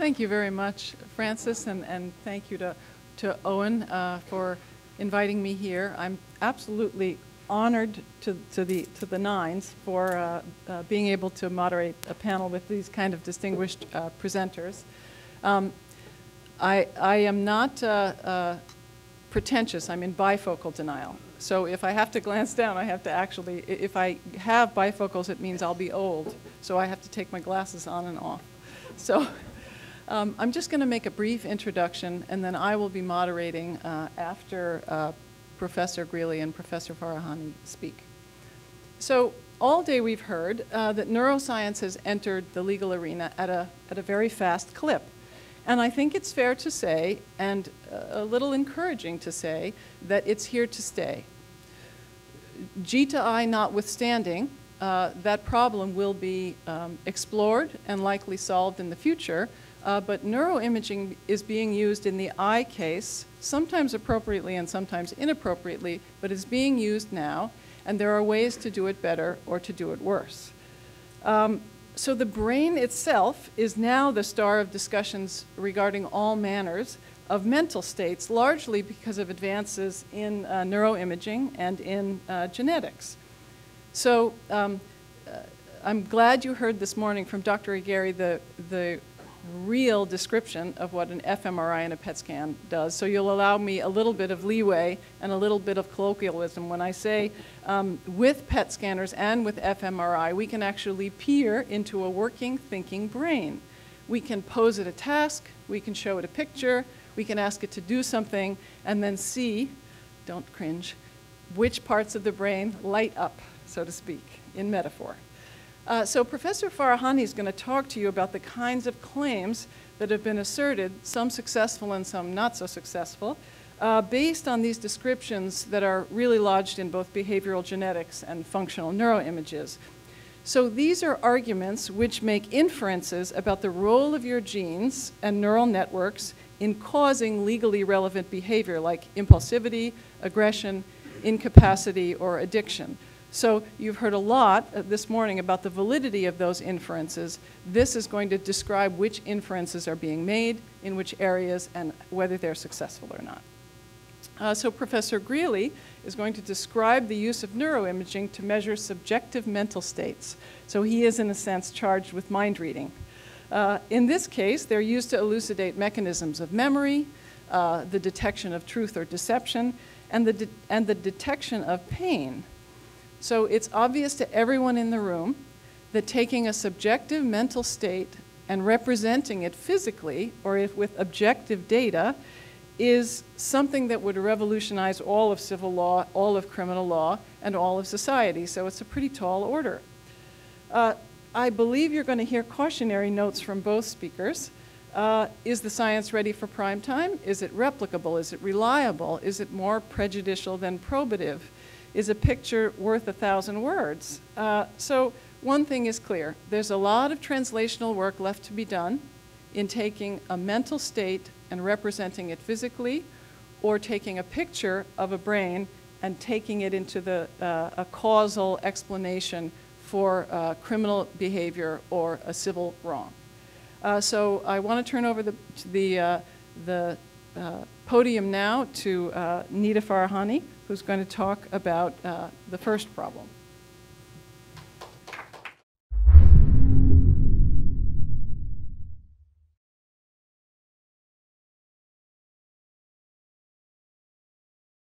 Thank you very much, Francis, and thank you to Owen for inviting me here. I'm absolutely honored to the nines for being able to moderate a panel with these kind of distinguished presenters. I am not pretentious. I'm in bifocal denial. So if I have to glance down, I have to actually, if I have bifocals, it means I'll be old. So I have to take my glasses on and off. So I'm just going to make a brief introduction, and then I will be moderating after Professor Greeley and Professor Farahani speak. So all day we've heard that neuroscience has entered the legal arena at a very fast clip. And I think it's fair to say, and a little encouraging to say, that it's here to stay. G to I notwithstanding, that problem will be explored and likely solved in the future, but neuroimaging is being used in the I case, sometimes appropriately and sometimes inappropriately, but is being used now, and there are ways to do it better or to do it worse. So the brain itself is now the star of discussions regarding all manners of mental states, largely because of advances in neuroimaging and in genetics. So I'm glad you heard this morning from Dr. Aguirre the real description of what an fMRI and a PET scan does. So you'll allow me a little bit of leeway and a little bit of colloquialism when I say with PET scanners and with fMRI, we can actually peer into a working, thinking brain. We can pose it a task, we can show it a picture, we can ask it to do something, and then see, don't cringe, which parts of the brain light up, so to speak, in metaphor. So Professor Farahani is going to talk to you about the kinds of claims that have been asserted, some successful and some not so successful, based on these descriptions that are really lodged in both behavioral genetics and functional neuroimages. So these are arguments which make inferences about the role of your genes and neural networks in causing legally relevant behavior like impulsivity, aggression, incapacity, or addiction. So you've heard a lot this morning about the validity of those inferences. This is going to describe which inferences are being made, in which areas, and whether they're successful or not. So Professor Greeley is going to describe the use of neuroimaging to measure subjective mental states. So he is, in a sense, charged with mind reading. In this case, they're used to elucidate mechanisms of memory, the detection of truth or deception, and the detection of pain. So it's obvious to everyone in the room that taking a subjective mental state and representing it physically or with objective data is something that would revolutionize all of civil law, all of criminal law, and all of society. So it's a pretty tall order. I believe you're going to hear cautionary notes from both speakers. Is the science ready for prime time? Is it replicable? Is it reliable? Is it more prejudicial than probative? Is a picture worth 1,000 words? So one thing is clear. There's a lot of translational work left to be done in taking a mental state and representing it physically, or taking a picture of a brain and taking it into a causal explanation for criminal behavior or a civil wrong. So I want to turn over the podium now to Nita Farahani, who's going to talk about the first problem.